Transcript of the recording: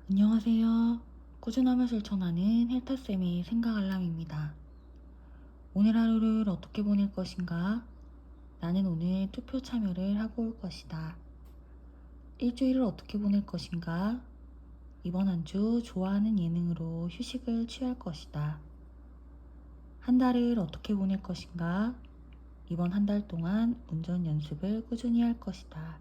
안녕하세요. 꾸준함을 실천하는 헬타쌤의 생각 알람입니다. 오늘 하루를 어떻게 보낼 것인가? 나는 오늘 투표 참여를 하고 올 것이다. 일주일을 어떻게 보낼 것인가? 이번 한 주 좋아하는 예능으로 휴식을 취할 것이다. 한 달을 어떻게 보낼 것인가? 이번 한 달 동안 운전 연습을 꾸준히 할 것이다.